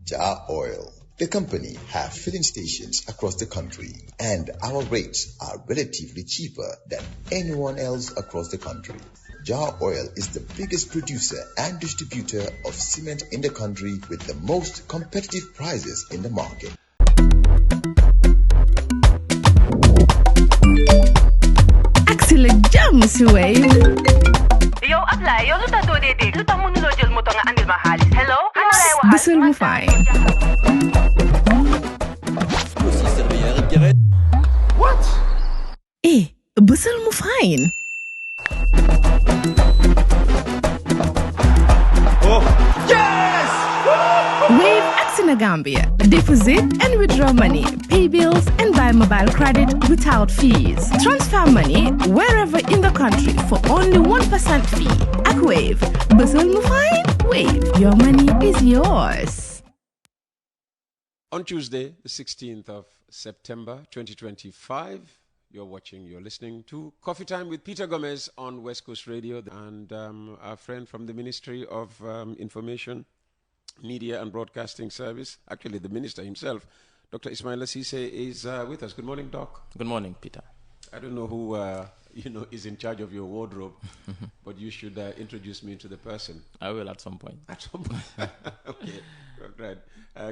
Jar Oil. The company have filling stations across the country, and our rates are relatively cheaper than anyone else across the country. Jar Oil is the biggest producer and distributor of cement in the country with the most competitive prices in the market. Excellent jam, Ceesay. Yo, apply. Yo, luta do dede. Luta munulo jël moto nga andil ma xaalis. Hello? Bësal mu fay. What? Bësal mu fine. Oh, yes! Wave Access Gambia. Deposit and withdraw money, pay bills and buy mobile credit without fees. Transfer money wherever in the country for only 1% fee. At Wave, Bësal mu fine. Wave, your money is yours. On Tuesday, the 16th of September 2025, you're listening to Coffee Time with Peter Gomez on West Coast Radio, and our friend from the Ministry of Information, Media and Broadcasting Service, actually the minister himself, Dr. Ismaila Ceesay, is with us. Good morning, Doc. Good morning, Peter. I don't know who is in charge of your wardrobe, but you should introduce me to the person. I will at some point. At some point. Okay, right.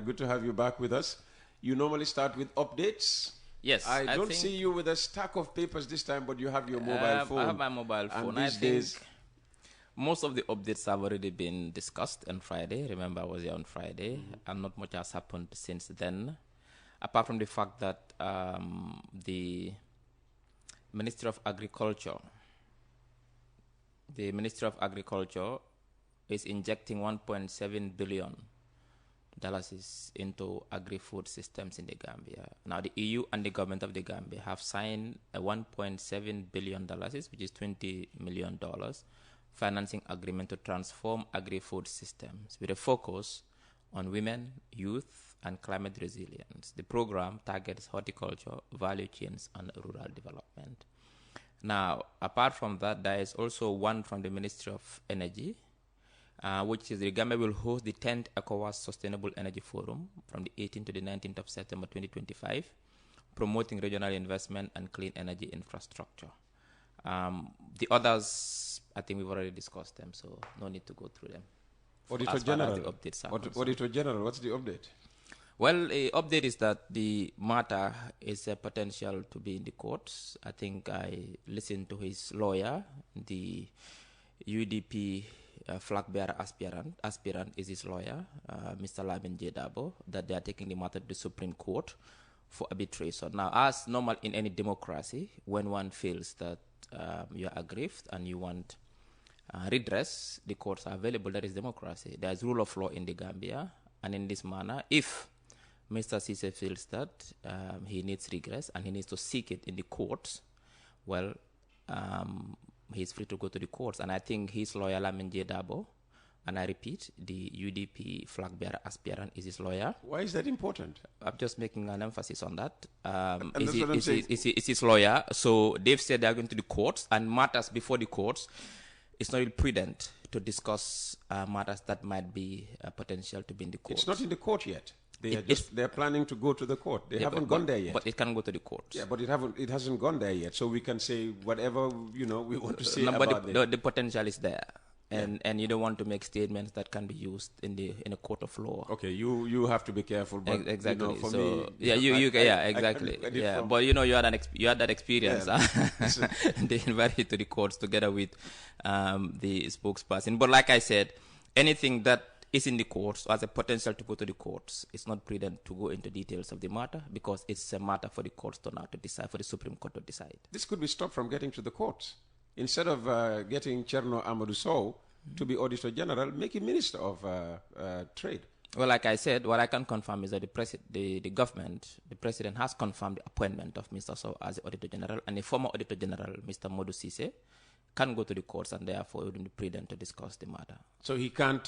Good to have you back with us. You normally start with updates. Yes, I don't see you with a stack of papers this time, but you have your mobile phone. I have my mobile phone. And these days, most of the updates have already been discussed on Friday. Remember, I was here on Friday, and not much has happened since then, apart from the fact that the Ministry of Agriculture is injecting $1.7 billion into agri-food systems in the Gambia. Now, the EU and the government of the Gambia have signed a $1.7 billion, which is $20 million, financing agreement to transform agri-food systems with a focus on women, youth, and climate resilience. The program targets horticulture, value chains, and rural development. Now, apart from that, there is also one from the Ministry of Energy, which is the Gambia will host the 10th ECOWAS Sustainable Energy Forum from the 18th to the 19th of September 2025, promoting regional investment and clean energy infrastructure. The others, I think we've already discussed them, so no need to go through them. Auditor General, Auditor General, what's the update? Well, the update is that the matter is a potential to be in the courts. I think I listened to his lawyer, the UDP flag bearer aspirant is his lawyer, Mr. Lamin Jedabo, that they are taking the matter to the Supreme Court for arbitration. Now, as normal in any democracy, when one feels that you are aggrieved and you want redress, the courts are available. That is democracy. There is rule of law in the Gambia, and in this manner, if Mr. Ceesay feels that he needs redress and he needs to seek it in the courts, well, he's free to go to the courts. And I think his lawyer, Lamin Jedabo, and I repeat, the UDP flag bearer aspirant is his lawyer. Why is that important? I'm just making an emphasis on that. It's his lawyer. So they've said they're going to the courts, and matters before the courts, it's not really prudent to discuss matters that might be potential to be in the courts. It's not in the court yet. They're planning to go to the court. They haven't gone there yet. But it can go to the courts. Yeah, but it hasn't gone there yet. So we can say whatever we want to say about it. The potential is there. And you don't want to make statements that can be used in a court of law. Okay, you have to be careful. But, exactly. For so me, exactly. But you had that experience. Yeah. They invited you to the courts together with the spokesperson. But like I said, anything that is in the courts or has a potential to go to the courts, it's not prudent to go into details of the matter because it's a matter for the courts to now to decide, for the Supreme Court to decide. This could be stopped from getting to the courts. Instead of getting Cherno Amadou Sow to be Auditor General, make him Minister of Trade. Well, like I said, what I can confirm is that the government, the president has confirmed the appointment of Mr. Sow as the Auditor General, and the former Auditor General, Mr. Modu Ceesay, can go to the courts, and therefore it would be prudent to discuss the matter. So he can't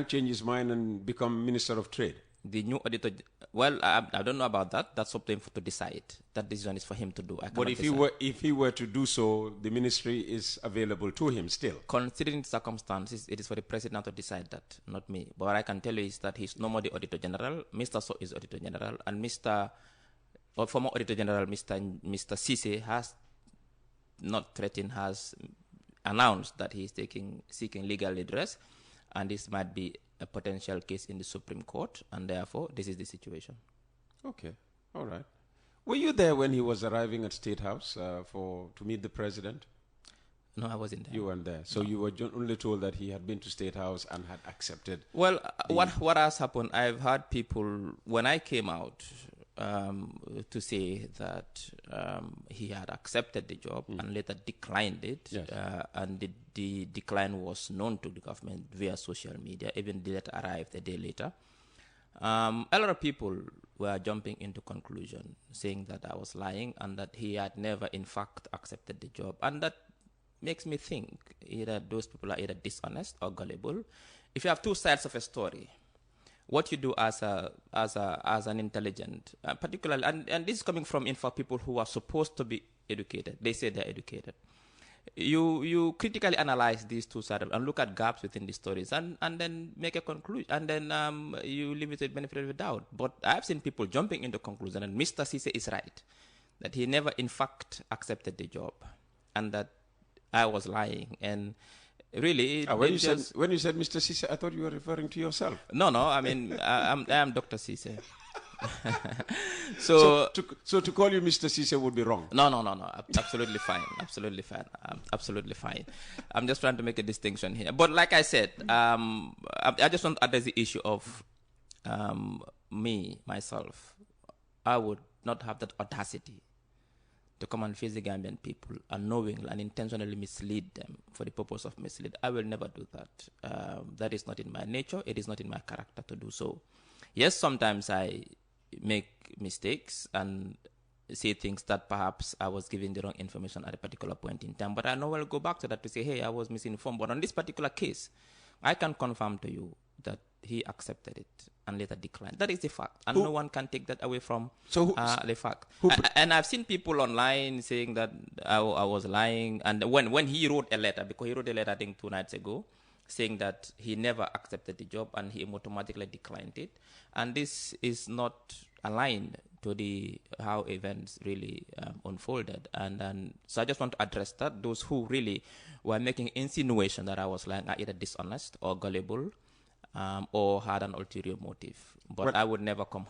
change his mind and become Minister of Trade? The new auditor, well, I don't know about that. That's up to him to decide. That decision is for him to do. But if he were to do so, the ministry is available to him still. Considering the circumstances, it is for the president to decide that, not me. But what I can tell you is that he's no more the Auditor General. Mr. So is Auditor General, and former Auditor General, Mr. Ceesay, has not threatened, has announced that he is seeking legal redress, and this might be a potential case in the Supreme Court, and therefore this is the situation. Okay, all right. Were you there when he was arriving at State House to meet the president? No, I wasn't there. You weren't there, so you were only told that he had been to State House and had accepted. Well, what has happened? I've heard people when I came out to say that he had accepted the job and later declined it, yes. And the decline was known to the government via social media. Even the letter arrived a day later. A lot of people were jumping into conclusion, saying that I was lying and that he had never, in fact, accepted the job, and that makes me think either those people are either dishonest or gullible. If you have two sides of a story, what you do as an intelligent, particularly, and this is coming from people who are supposed to be educated. They say they're educated. You critically analyze these two sides and look at gaps within the stories, and then make a conclusion, and then you leave it to the benefit of the doubt. But I've seen people jumping into conclusion, and Mr. Ceesay is right, that he never in fact accepted the job, and that I was lying. And really, when you said Mr. Ceesay, I thought you were referring to yourself. No, I mean I am Dr. Ceesay. So to call you Mr. Ceesay would be wrong. No. Absolutely fine. Absolutely fine. I'm just trying to make a distinction here. But like I said, I just want to address the issue of myself. I would not have that audacity to come and face the Gambian people unknowingly and intentionally mislead them for the purpose of mislead. I will never do that. That is not in my nature. It is not in my character to do so. Yes, sometimes I make mistakes and say things that perhaps I was giving the wrong information at a particular point in time. But I know I'll go back to that to say, hey, I was misinformed. But on this particular case, I can confirm to you that he accepted it and later declined. That is the fact. And no one can take that away from the fact. And I've seen people online saying that I was lying. And when he wrote a letter, because he wrote a letter, I think 2 nights ago, saying that he never accepted the job and he automatically declined it. And this is not aligned to how events really unfolded. And so I just want to address that. Those who really were making insinuation that I was lying are either dishonest or gullible, or had an ulterior motive. But I would never come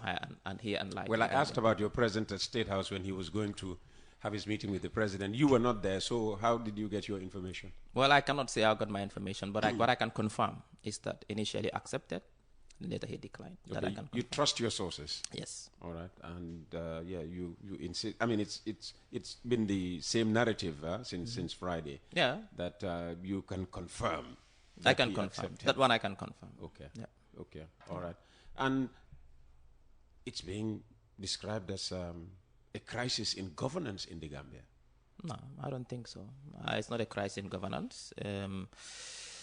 here and lie. Well, I asked about your presence at State House when he was going to have his meeting with the president. You were not there, so how did you get your information? Well, I cannot say I got my information, but what I can confirm is that initially accepted, later he declined. Okay. That I can you trust your sources? Yes. All right. And you insist. I mean, it's been the same narrative since Friday. Yeah. That you can confirm. I can confirm. That one I can confirm. Okay. Yeah. Okay. All right. And it's being described as a crisis in governance in the Gambia. No, I don't think so. It's not a crisis in governance.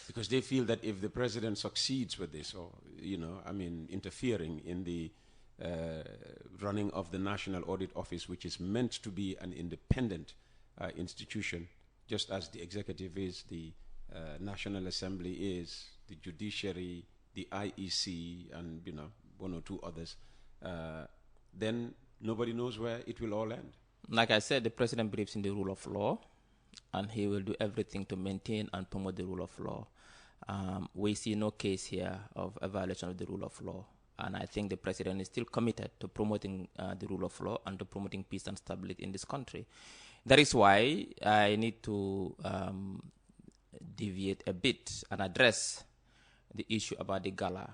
Because they feel that if the president succeeds with this, or interfering in the running of the National Audit Office, which is meant to be an independent institution, just as the executive is, the National Assembly is, the judiciary, the IEC, and 1 or 2 others, then nobody knows where it will all end. Like I said, the president believes in the rule of law, and he will do everything to maintain and promote the rule of law. We see no case here of a violation of the rule of law, and I think the president is still committed to promoting the rule of law and to promoting peace and stability in this country. That is why I need to deviate a bit and address the issue about the gala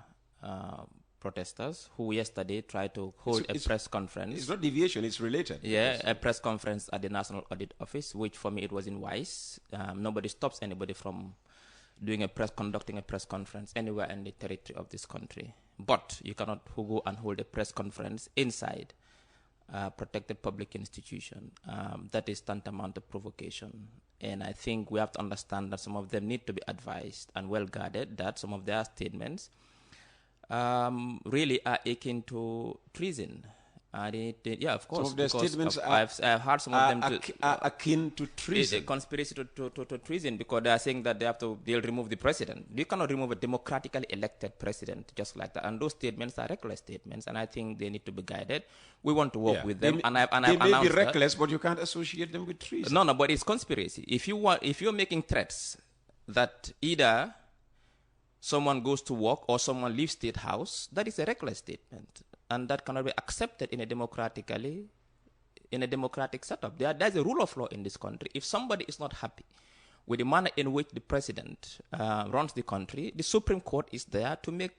protesters who yesterday tried to hold a press conference. It's not deviation, it's related. Yeah, a press conference at the National Audit Office, which for me it was unwise. Nobody stops anybody from conducting a press conference anywhere in the territory of this country. But you cannot go and hold a press conference inside a protected public institution. That is tantamount to provocation. And I think we have to understand that some of them need to be advised and well guarded, that some of their statements really are akin to treason. Yeah, of course. Some of their statements I've heard some of them are akin to treason. A conspiracy to treason, because they are saying that they'll remove the president. You cannot remove a democratically elected president just like that. And those statements are reckless statements, and I think they need to be guided. We want to work with them, they may be reckless, but you can't associate them with treason. No, but it's conspiracy. If you're making threats that either someone goes to work or someone leaves State House, that is a reckless statement. And that cannot be accepted in a democratic setup. There's a rule of law in this country. If somebody is not happy with the manner in which the president runs the country, the Supreme Court is there to make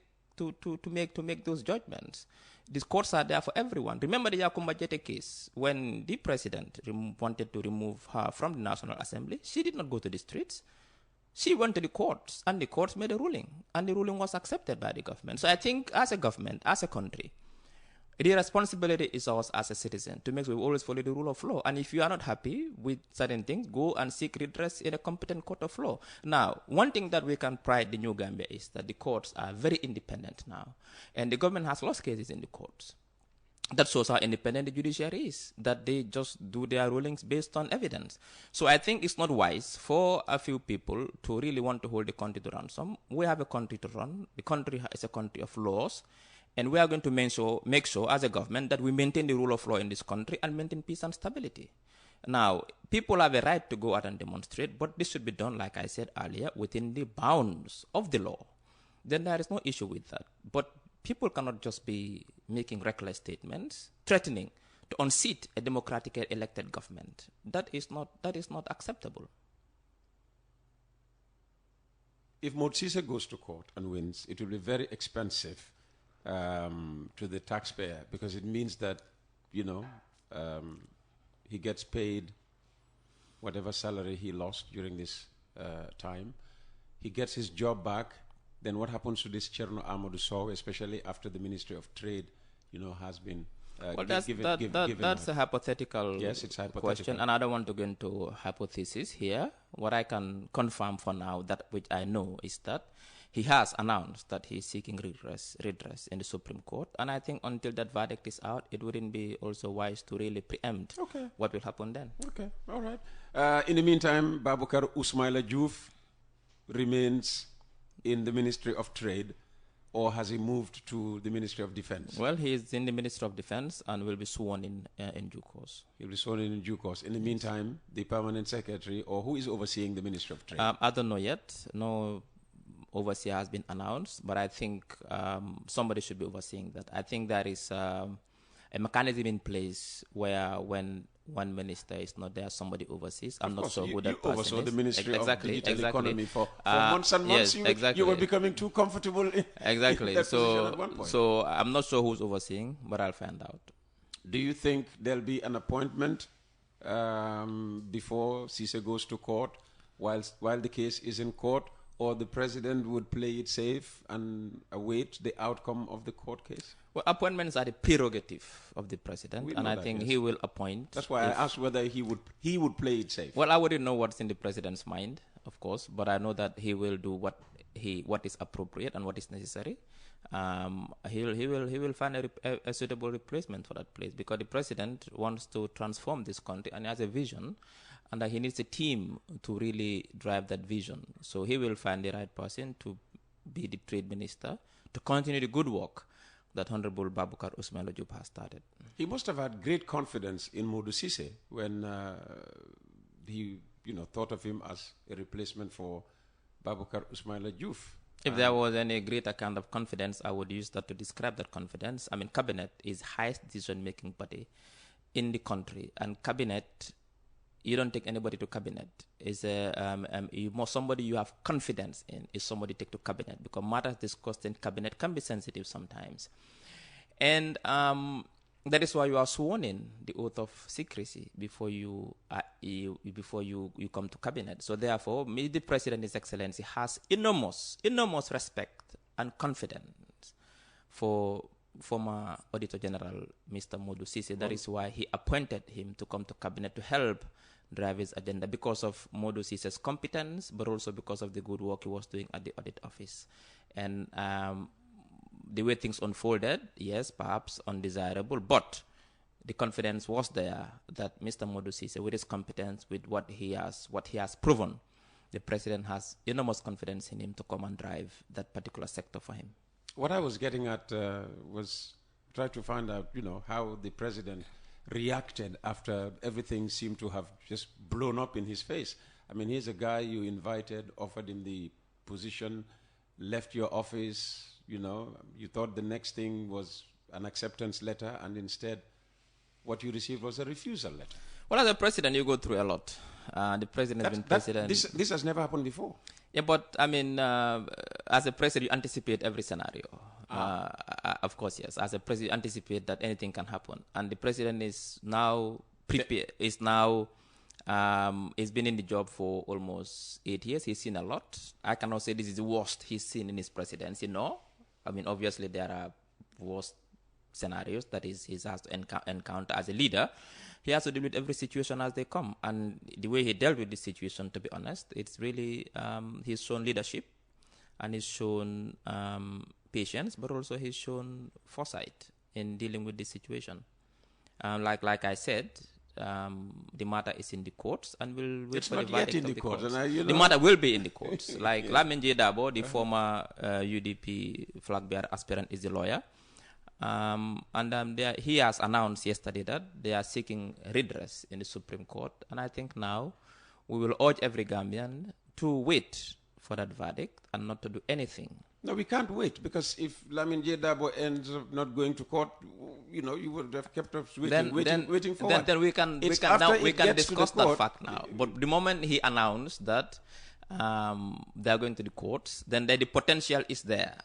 those judgments. These courts are there for everyone. Remember the Yakumba Jete case, when the president wanted to remove her from the National Assembly. She did not go to the streets. She went to the courts, and the courts made a ruling, and the ruling was accepted by the government. So I think as a government, as a country, the responsibility is ours as a citizen to make sure we always follow the rule of law. And if you are not happy with certain things, go and seek redress in a competent court of law. Now, one thing that we can pride the new Gambia is that the courts are very independent now. And the government has lost cases in the courts. That shows how independent the judiciary is, that they just do their rulings based on evidence. So I think it's not wise for a few people to really want to hold the country to ransom. We have a country to run. The country is a country of laws. And we are going to make sure as a government that we maintain the rule of law in this country and maintain peace and stability. Now, people have a right to go out and demonstrate, but this should be done, like I said earlier, within the bounds of the law. Then there is no issue with that. But people cannot just be making reckless statements, threatening to unseat a democratically elected government. That is not acceptable. If Ceesay goes to court and wins, it will be very expensive to the taxpayer, because it means that, he gets paid whatever salary he lost during this time. He gets his job back. Then what happens to this Cherno Amadou Sow, especially after the Ministry of Trade, has been given that's a hypothetical, yes, it's hypothetical question, and I don't want to go into hypothesis here. What I can confirm for now, that which I know, is that he has announced that he is seeking redress in the Supreme Court, and I think until that verdict is out, it wouldn't be also wise to really preempt what will happen then. Okay, all right. In the meantime, Babukar Usmaila Joof remains in the Ministry of Trade, or has he moved to the Ministry of Defense? Well, he is in the Ministry of Defense and will be sworn in due course. He'll be sworn in due course. In the meantime, the Permanent Secretary, or who is overseeing the Ministry of Trade? I don't know yet. No overseer has been announced, but I think somebody should be overseeing that. I think there is a mechanism in place where when one minister is not there, somebody oversees. I'm not sure who that person is. You oversaw the Ministry of Digital Economy for months and months. Yes, you were becoming too comfortable in that position at one point. So I'm not sure who's overseeing, but I'll find out. Do you think there'll be an appointment before Ceesay goes to court while the case is in court, or the president would play it safe and await the outcome of the court case? Well, appointments are the prerogative of the president, and I think he will appoint. That's why I asked whether he would play it safe. Well, I wouldn't know what's in the president's mind, of course, but I know that he will do what is appropriate and what is necessary. He will find a suitable replacement for that place, because the president wants to transform this country and he has a vision, and he needs a team to really drive that vision. So he will find the right person to be the trade minister, to continue the good work that Honorable Babukar Usmaila Joof has started. He must have had great confidence in Modou Ceesay when he thought of him as a replacement for Babukar Usmaila Joof. If there was any greater kind of confidence, I would use that to describe that confidence. I mean, cabinet is highest decision-making body in the country, and cabinet, you don't take anybody to cabinet. Is somebody you have confidence in is somebody take to cabinet, because matters discussed in cabinet can be sensitive sometimes, and that is why you are sworn in the oath of secrecy before you come to cabinet. So therefore, the President, His Excellency, has enormous respect and confidence for former Auditor General Mr. Modou Ceesay. That is why he appointed him to come to cabinet to help drive his agenda, because of Modou Ceesay's competence, but also because of the good work he was doing at the audit office. And the way things unfolded, yes, perhaps undesirable, but the confidence was there that Mr. Modu Ceesay, with his competence, with what he has proven, the president has enormous confidence in him to come and drive that particular sector for him. What I was getting at was try to find out, how the president reacted after everything seemed to have just blown up in his face. I mean, here's a guy you invited, offered him the position, left your office, you thought the next thing was an acceptance letter, and instead what you received was a refusal letter. Well, as a president, you go through a lot. The president has been president. This has never happened before. Yeah, but I mean, as a president, you anticipate every scenario. Of course, yes. As a president, you anticipate that anything can happen. And the president is now prepared, he's been in the job for almost 8 years. He's seen a lot. I cannot say this is the worst he's seen in his presidency. No. I mean, obviously, there are worse scenarios that he has to encounter as a leader. He has to deal with every situation as they come. And the way he dealt with this situation, to be honest, it's really, he's shown leadership and he's shown patience, but also he's shown foresight in dealing with this situation. Like I said, the matter is in the courts, and we'll wait for the verdict of the courts. The matter will be in the courts. Like Lamin J. Dabo, the former UDP flag bearer aspirant, is the lawyer. He has announced yesterday that they are seeking redress in the Supreme Court, and I think now we will urge every Gambian to wait for that verdict and not to do anything. No, we can't wait, because if Lamin J. Dabo ends up not going to court, you would have kept us waiting for what? Then we can discuss that fact now. But the moment he announced that they are going to the courts, then the potential is there.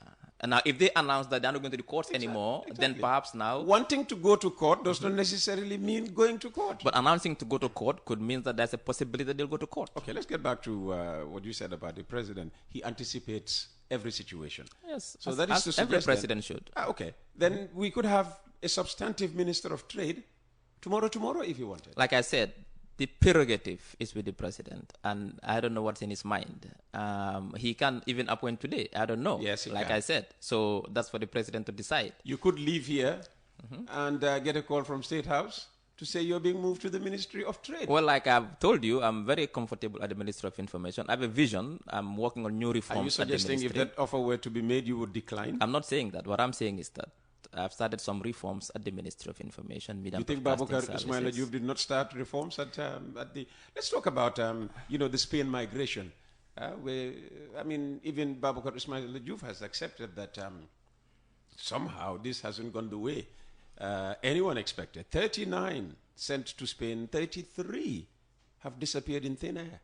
And now, if they announce that they're not going to the courts anymore, then perhaps now... Wanting to go to court does not necessarily mean going to court. But announcing to go to court could mean that there's a possibility that they'll go to court. Okay, let's get back to what you said about the president. He anticipates every situation. Yes, so that is to suggest every president should. Okay, then we could have a substantive minister of trade tomorrow if you wanted. Like I said, the prerogative is with the president, and I don't know what's in his mind. He can even appoint today. I don't know. Yes, he like can. I said. So that's for the president to decide. You could leave here and get a call from State House to say you're being moved to the Ministry of Trade. Well, like I've told you, I'm very comfortable at the Ministry of Information. I have a vision. I'm working on new reforms. Are you suggesting if that offer were to be made, you would decline? I'm not saying that. What I'm saying is that I've started some reforms at the Ministry of Information. You think Babukar Ismail Ajub did not start reforms at the... Let's talk about, the Spain migration. Even Babukar Ismail Ajub has accepted that somehow this hasn't gone the way anyone expected. 39 sent to Spain, 33 have disappeared in thin air.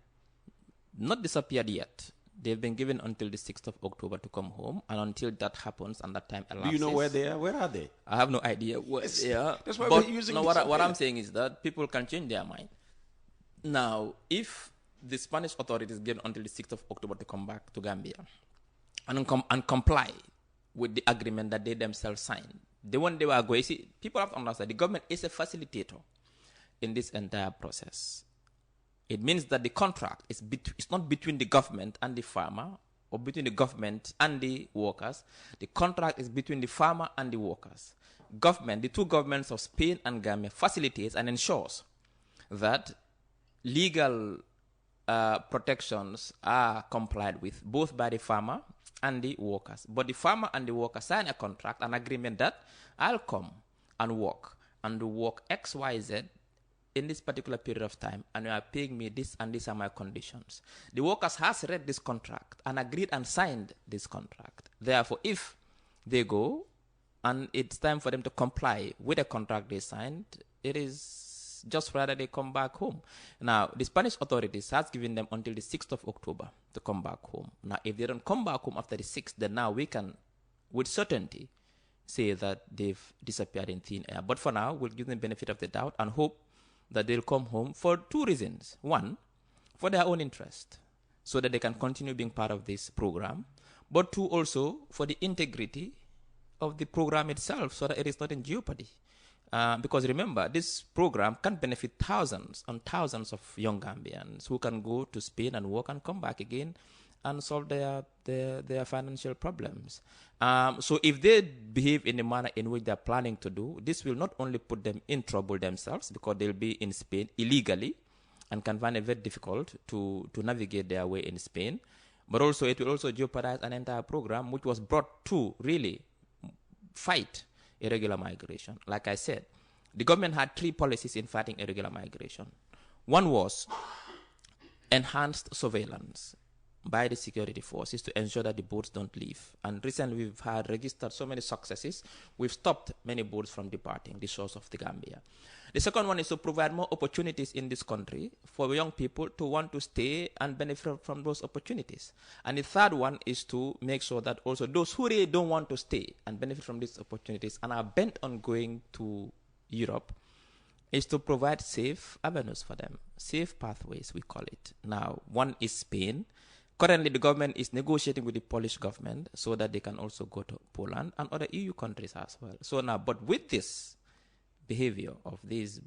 Not disappeared yet. They've been given until the 6th of October to come home, and until that happens and that time elapses... Do you know where they are? Where are they? I have no idea where they are. That's why we're using what I'm saying is that people can change their mind. Now, if the Spanish authorities given until the 6th of October to come back to Gambia and comply with the agreement that they themselves signed, the one they were going... See, people have to understand, the government is a facilitator in this entire process. It means that the contract is it's not between the government and the farmer, or between the government and the workers. The contract is between the farmer and the workers. The two governments of Spain and Gambia facilitates and ensures that legal protections are complied with, both by the farmer and the workers. But the farmer and the worker sign a contract, an agreement that I'll come and work X, Y, Z in this particular period of time, and you are paying me this, and these are my conditions. The workers has read this contract and agreed and signed this contract. Therefore, if they go and it's time for them to comply with the contract they signed, it is just rather they come back home. Now, the Spanish authorities has given them until the 6th of October to come back home. Now, if they don't come back home after the 6th, then now we can, with certainty, say that they've disappeared in thin air. But for now, we'll give them the benefit of the doubt and hope that they'll come home for two reasons. One, for their own interest, so that they can continue being part of this program. But two, also for the integrity of the program itself, so that it is not in jeopardy. Because remember, this program can benefit thousands and thousands of young Gambians who can go to Spain and work and come back again and solve their financial problems. So if they behave in the manner in which they're planning to do, this will not only put them in trouble themselves because they'll be in Spain illegally and can find it very difficult to navigate their way in Spain, but also it will also jeopardize an entire program which was brought to really fight irregular migration. Like I said, the government had 3 policies in fighting irregular migration. One was enhanced surveillance by the security forces to ensure that the boats don't leave. And recently we've had registered so many successes. We've stopped many boats from departing the shores of the Gambia. The second one is to provide more opportunities in this country for young people to want to stay and benefit from those opportunities. And the third one is to make sure that also those who really don't want to stay and benefit from these opportunities and are bent on going to Europe is to provide safe avenues for them, safe pathways, we call it. Now, one is Spain. Currently, the government is negotiating with the Polish government so that they can also go to Poland and other EU countries as well. So now, but with this behavior of these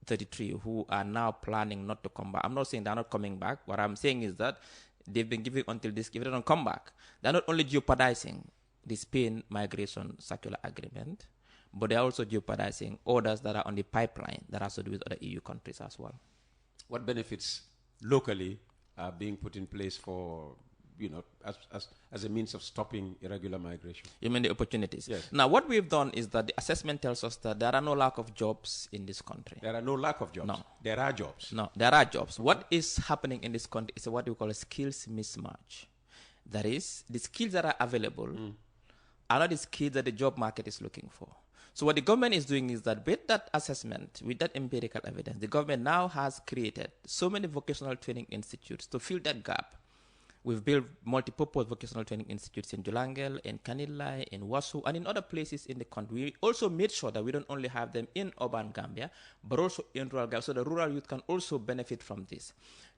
33 who are now planning not to come back, I'm not saying they're not coming back. What I'm saying is that they've been giving until this, if they don't come back, they're not only jeopardizing the Spain migration circular agreement, but they're also jeopardizing orders that are on the pipeline that has to do with other EU countries as well. What benefits locally are being put in place for, as a means of stopping irregular migration? You mean the opportunities? Yes. Now, what we've done is that the assessment tells us that there are no lack of jobs in this country. There are no lack of jobs? No. There are jobs? No, there are jobs. What is happening in this country is what we call a skills mismatch. That is, the skills that are available are not the skills that the job market is looking for. So what the government is doing is that with that assessment, with that empirical evidence, the government now has created so many vocational training institutes to fill that gap. We've built multi-purpose vocational training institutes in Julangel, in Kanilai, in Wasu, and in other places in the country. We also made sure that we don't only have them in urban Gambia, but also in rural Gambia, so the rural youth can also benefit from this.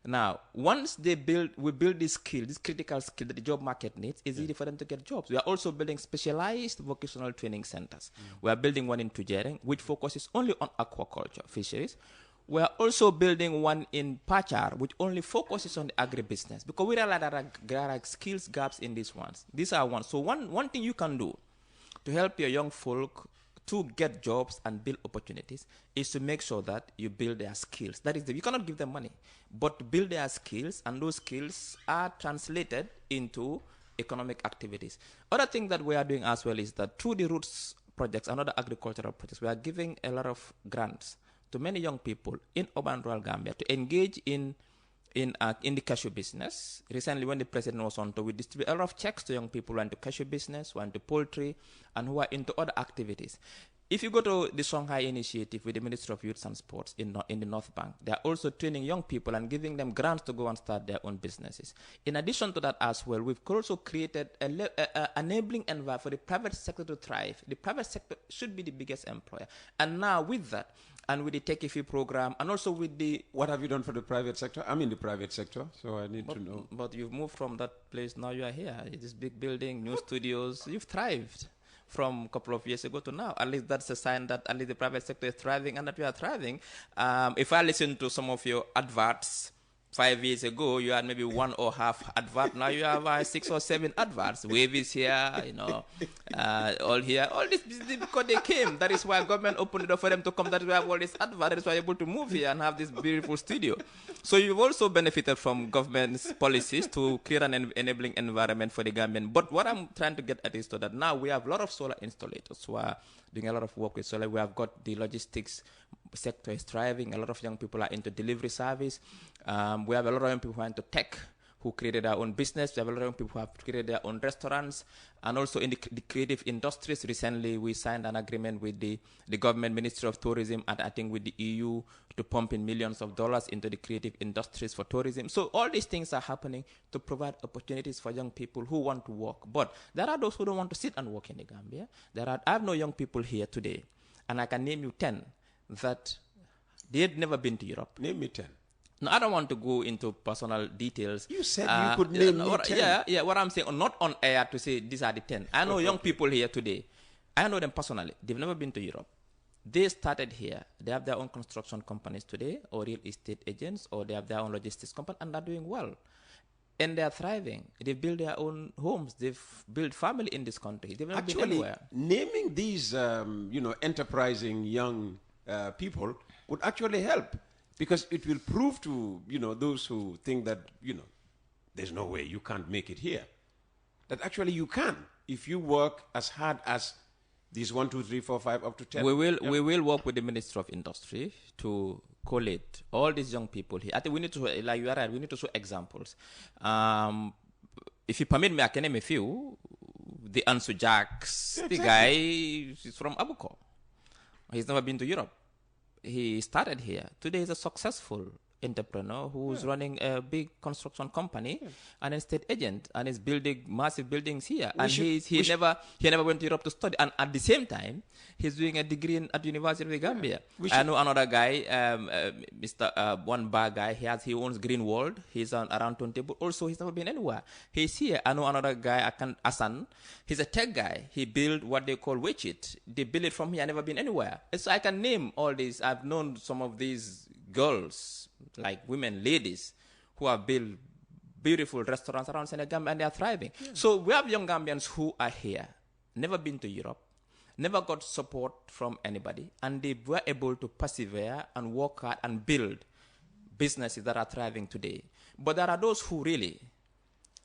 Now, once we build this skill, this critical skill that the job market needs, it's easy for them to get jobs. We are also building specialized vocational training centers. We are building one in Tujereng, which focuses only on aquaculture, fisheries. We are also building one in Pachar, which only focuses on the agribusiness, because we realize that there are skills gaps in these ones. These are ones. So one thing you can do to help your young folk to get jobs and build opportunities is to make sure that you build their skills. That is, you cannot give them money, but to build their skills, and those skills are translated into economic activities. Other thing that we are doing as well is that through the Roots projects and other agricultural projects, we are giving a lot of grants to many young people in urban rural Gambia to engage in the cashew business. Recently, when the president was on tour, we distributed a lot of checks to young people who are into cashew business, who are into poultry, and who are into other activities. If you go to the Shanghai initiative with the Ministry of Youth and Sports in the North Bank, they are also training young people and giving them grants to go and start their own businesses. In addition to that as well, we've also created an enabling environment for the private sector to thrive. The private sector should be the biggest employer. And now with that, and with the Take a Fee program, and also with the... What have you done for the private sector? I'm in the private sector, so I need to know. But you've moved from that place, now you are here. This big building, new studios, you've thrived from a couple of years ago to now. At least that's a sign that at least the private sector is thriving and that we are thriving. If I listen to some of your adverts 5 years ago, you had maybe one or half advert. Now you have 6 or 7 adverts. Wave is here, all here. All this because they came. That is why government opened it up for them to come. That is why we have all this advert. That is why you're able to move here and have this beautiful studio. So you've also benefited from government's policies to create an enabling environment for the Gambian. But what I'm trying to get at is that now we have a lot of solar installators who are doing a lot of work with solar. We have got the logistics sector is thriving. A lot of young people are into delivery service. We have a lot of young people who are into tech, who created their own business. We have a lot of young people who have created their own restaurants. And also in the creative industries, recently we signed an agreement with the government Ministry of Tourism and I think with the EU to pump in millions of dollars into the creative industries for tourism. So all these things are happening to provide opportunities for young people who want to work. But there are those who don't want to sit and work in the Gambia. I have no young people here today, and I can name you 10 that they had never been to Europe. Name me 10. No, I don't want to go into personal details. You said you could name me 10. Yeah, what I'm saying, not on air to say these are the 10. I know young people here today. I know them personally. They've never been to Europe. They started here. They have their own construction companies today, or real estate agents, or they have their own logistics company, and they're doing well. and they're thriving. They've built their own homes. They've built family in this country. They've never been Actually, anywhere. naming these, enterprising young people would actually help, because it will prove to, those who think that, there's no way you can't make it here, that actually you can, if you work as hard as these 1, 2, 3, 4, 5, up to 10. We will work with the Ministry of Industry to collate all these young people here. I think we need to, like you are right, we need to show examples. If you permit me, I can name a few. The Ansu Jacks, the guy is from Abuko. He's never been to Europe. He started here. Today he's a successful entrepreneur who's running a big construction company and a state agent, and is building massive buildings here. He never went to Europe to study. And at the same time, he's doing a degree at University of the Gambia. I know another guy, Mr. One bar guy. He owns Greenwald. He's around 20, but also he's never been anywhere. He's here. I know another guy, Asan. He's a tech guy. He built what they call Witchit. They built it from here. Never been anywhere. So I can name all these. I've known some of these girls, like women, ladies, who have built beautiful restaurants around Senegal, and they are thriving. So we have young Gambians who are here, never been to Europe, never got support from anybody, and they were able to persevere and work hard and build businesses that are thriving today. But there are those who really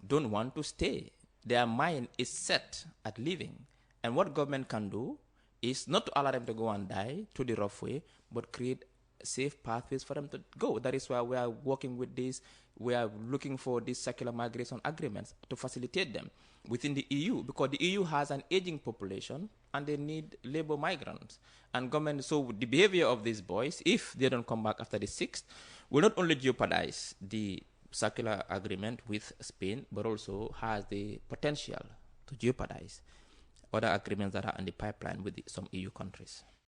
don't want to stay. Their mind is set at leaving. And what government can do is not to allow them to go and die to the rough way, but create safe pathways for them to go. That is why we are working with this. We are looking for these circular migration agreements to facilitate them within the EU, because the EU has an aging population and they need labor migrants. And government, so the behavior of these boys, if they don't come back after the 6th, will not only jeopardize the circular agreement with Spain, but also has the potential to jeopardize other agreements that are in the pipeline with some EU countries.